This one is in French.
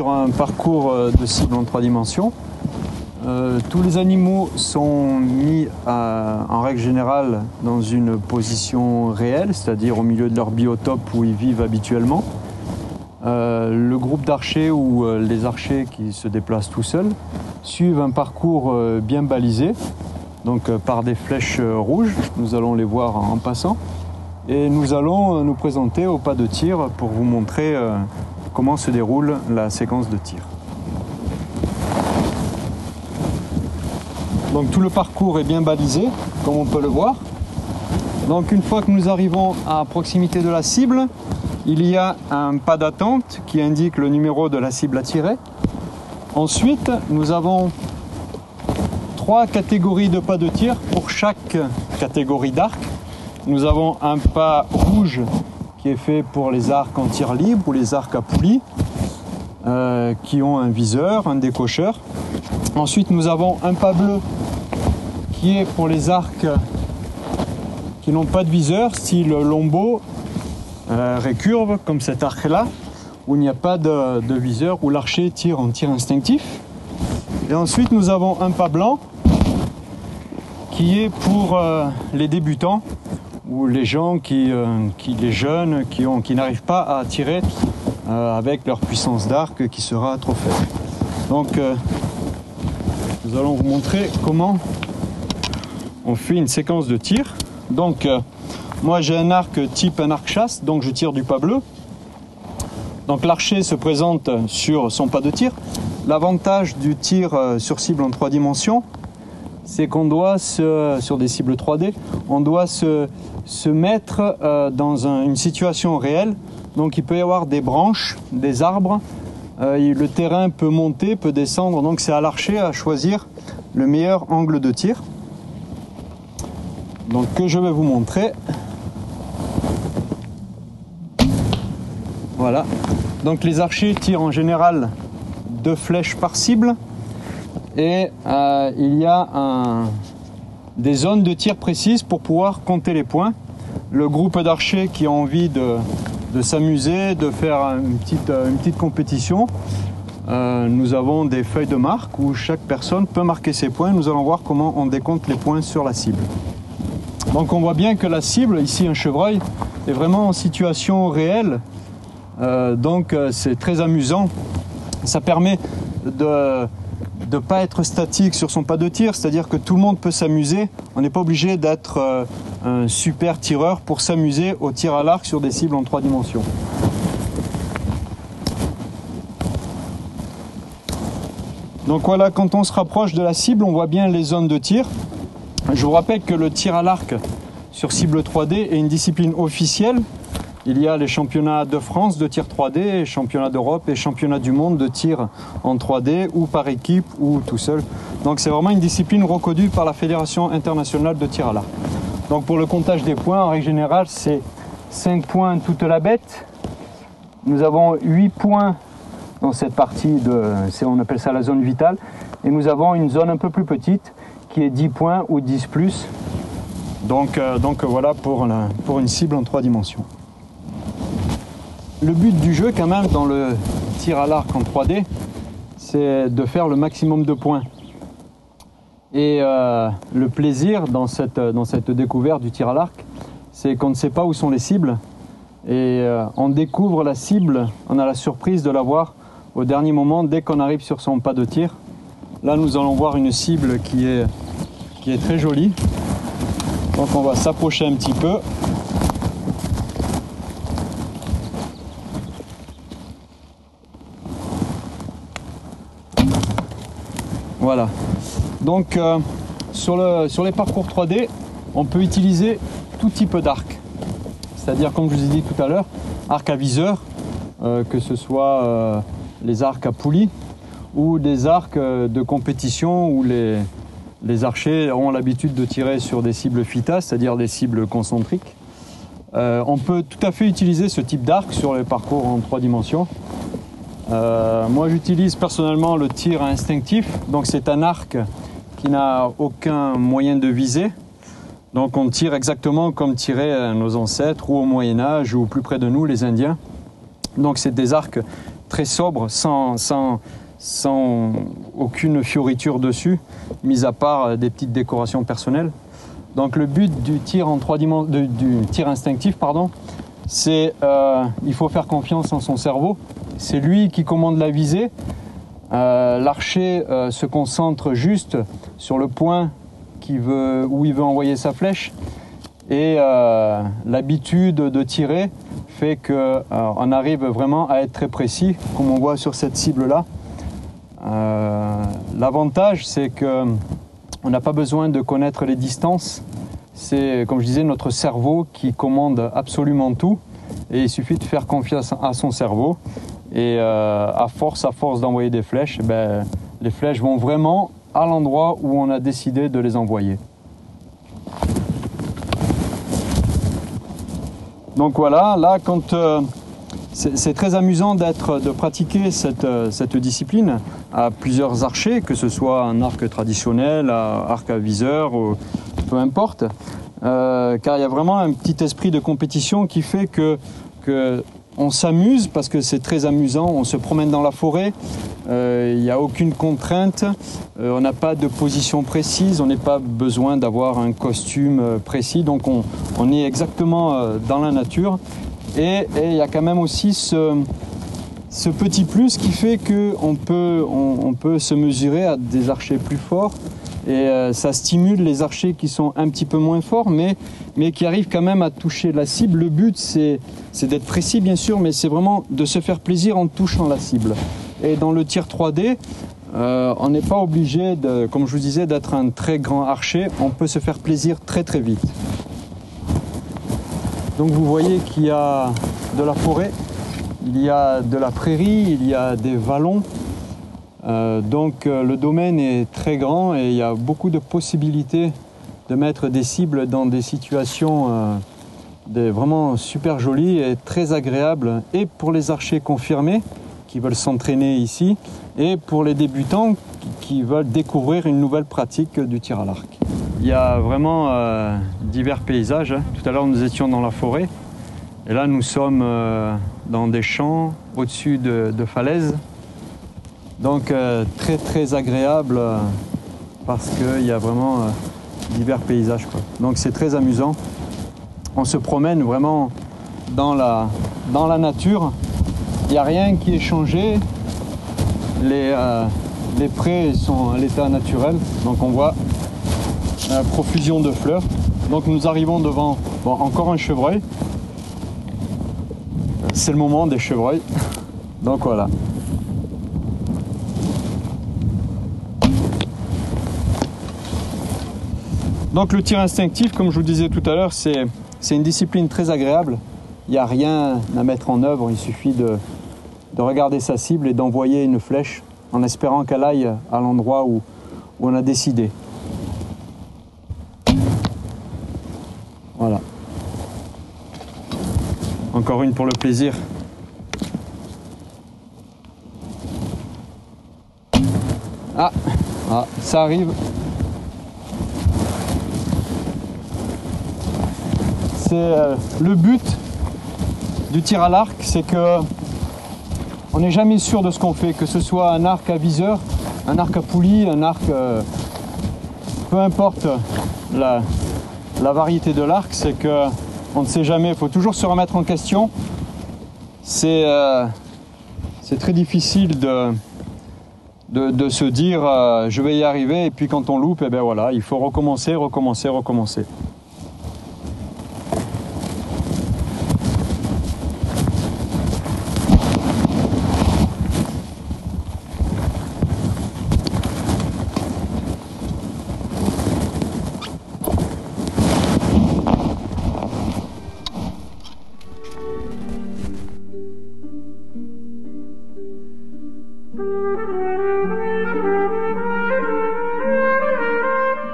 sur un parcours de cible en 3 dimensions. Tous les animaux sont mis en règle générale dans une position réelle, c'est-à-dire au milieu de leur biotope où ils vivent habituellement. Le groupe d'archers ou les archers qui se déplacent tout seuls suivent un parcours bien balisé, donc par des flèches rouges. Nous allons les voir en passant. Et nous allons nous présenter au pas de tir pour vous montrer comment se déroule la séquence de tir. Donc tout le parcours est bien balisé, comme on peut le voir. Donc une fois que nous arrivons à proximité de la cible, il y a un pas d'attente qui indique le numéro de la cible à tirer. Ensuite, nous avons 3 catégories de pas de tir pour chaque catégorie d'arc. Nous avons un pas rouge qui est fait pour les arcs en tir libre ou les arcs à poulie qui ont un viseur, un décocheur. Ensuite, nous avons un pas bleu qui est pour les arcs qui n'ont pas de viseur, style lombo, récurve, comme cet arc-là, où il n'y a pas de viseur, où l'archer tire en tir instinctif. Et ensuite, nous avons un pas blanc qui est pour les débutants, ou les gens les jeunes qui n'arrivent pas à tirer avec leur puissance d'arc qui sera trop faible. Donc nous allons vous montrer comment on fait une séquence de tir. Donc moi j'ai un arc type un arc chasse, donc je tire du pas bleu. Donc l'archer se présente sur son pas de tir. L'avantage du tir sur cible en 3 dimensions, c'est qu'on doit, sur des cibles 3D, on doit se mettre dans une situation réelle. Donc il peut y avoir des branches, des arbres, le terrain peut monter, peut descendre, donc c'est à l'archer à choisir le meilleur angle de tir. Donc que je vais vous montrer. Voilà. Donc les archers tirent en général 2 flèches par cible. Et il y a des zones de tir précises pour pouvoir compter les points. Le groupe d'archers qui a envie de s'amuser, de faire une petite compétition, nous avons des feuilles de marque où chaque personne peut marquer ses points. Nous allons voir comment on décompte les points sur la cible. Donc on voit bien que la cible, ici un chevreuil, est vraiment en situation réelle. Donc c'est très amusant. Ça permet de ne pas être statique sur son pas de tir, c'est-à-dire que tout le monde peut s'amuser. On n'est pas obligé d'être un super tireur pour s'amuser au tir à l'arc sur des cibles en 3 dimensions. Donc voilà, quand on se rapproche de la cible, on voit bien les zones de tir. Je vous rappelle que le tir à l'arc sur cible 3D est une discipline officielle. Il y a les championnats de France de tir 3D, championnats d'Europe et championnats du monde de tir en 3D ou par équipe ou tout seul. Donc c'est vraiment une discipline reconnue par la Fédération internationale de tir à l'arc. Donc pour le comptage des points, en règle générale, c'est 5 points toute la bête. Nous avons 8 points dans cette partie, on appelle ça la zone vitale. Et nous avons une zone un peu plus petite qui est 10 points ou 10 plus. Donc voilà pour une cible en 3 dimensions. Le but du jeu quand même dans le tir à l'arc en 3D, c'est de faire le maximum de points. Et le plaisir dans cette découverte du tir à l'arc, c'est qu'on ne sait pas où sont les cibles. Et on découvre la cible, on a la surprise de la voir au dernier moment dès qu'on arrive sur son pas de tir. Là nous allons voir une cible qui est très jolie. Donc on va s'approcher un petit peu. Voilà. Donc sur les parcours 3D, on peut utiliser tout type d'arc. C'est-à-dire, comme je vous ai dit tout à l'heure, arc à viseur, que ce soit les arcs à poulie ou des arcs de compétition où les archers ont l'habitude de tirer sur des cibles FITA, c'est-à-dire des cibles concentriques. On peut tout à fait utiliser ce type d'arc sur les parcours en 3 dimensions. Moi j'utilise personnellement le tir instinctif, donc c'est un arc qui n'a aucun moyen de viser. Donc on tire exactement comme tiraient nos ancêtres ou au Moyen-Âge ou plus près de nous les Indiens. Donc c'est des arcs très sobre, sans aucune fioriture dessus, mis à part des petites décorations personnelles. Donc le but du tir en 3 dimensions, du tir instinctif, pardon, c'est il faut faire confiance en son cerveau. C'est lui qui commande la visée. L'archer se concentre juste sur le point où il veut envoyer sa flèche. Et l'habitude de tirer fait qu'on arrive vraiment à être très précis, comme on voit sur cette cible-là. L'avantage, c'est qu'on n'a pas besoin de connaître les distances. C'est, comme je disais, notre cerveau qui commande absolument tout. Et il suffit de faire confiance à son cerveau. Et à force d'envoyer des flèches, les flèches vont vraiment à l'endroit où on a décidé de les envoyer. Donc voilà, là, c'est très amusant de pratiquer cette discipline à plusieurs archers, que ce soit un arc traditionnel, un arc à viseur, ou, peu importe, car il y a vraiment un petit esprit de compétition qui fait que on s'amuse parce que c'est très amusant, on se promène dans la forêt, il n'y a aucune contrainte, on n'a pas de position précise, on n'a pas besoin d'avoir un costume précis, donc on est exactement dans la nature. Et il y a quand même aussi ce petit plus qui fait qu'on peut se mesurer à des archers plus forts. Et ça stimule les archers qui sont un petit peu moins forts, mais qui arrivent quand même à toucher la cible. Le but, c'est d'être précis, bien sûr, mais c'est vraiment de se faire plaisir en touchant la cible. Et dans le tir 3D, on n'est pas obligé, comme je vous disais, d'être un très grand archer. On peut se faire plaisir très très vite. Donc vous voyez qu'il y a de la forêt, il y a de la prairie, il y a des vallons. Donc le domaine est très grand et il y a beaucoup de possibilités de mettre des cibles dans des situations vraiment super jolies et très agréables, et pour les archers confirmés qui veulent s'entraîner ici, et pour les débutants qui veulent découvrir une nouvelle pratique du tir à l'arc. Il y a vraiment divers paysages. Tout à l'heure nous étions dans la forêt et là nous sommes dans des champs au-dessus de falaises. Donc très très agréable parce qu'il y a vraiment divers paysages, quoi. Donc c'est très amusant. On se promène vraiment dans la nature. Il n'y a rien qui est changé. Les prés sont à l'état naturel. Donc on voit une profusion de fleurs. Donc nous arrivons devant encore un chevreuil. C'est le moment des chevreuils. Donc voilà. Donc le tir instinctif, comme je vous disais tout à l'heure, c'est une discipline très agréable. Il n'y a rien à mettre en œuvre, il suffit de regarder sa cible et d'envoyer une flèche en espérant qu'elle aille à l'endroit où on a décidé. Voilà. Encore une pour le plaisir. Ah, ça arrive. Le but du tir à l'arc, c'est que on n'est jamais sûr de ce qu'on fait, que ce soit un arc à viseur, un arc à poulie, un arc, peu importe la variété de l'arc, c'est que on ne sait jamais. Il faut toujours se remettre en question. C'est très difficile de se dire je vais y arriver, et puis quand on loupe, et ben voilà, il faut recommencer.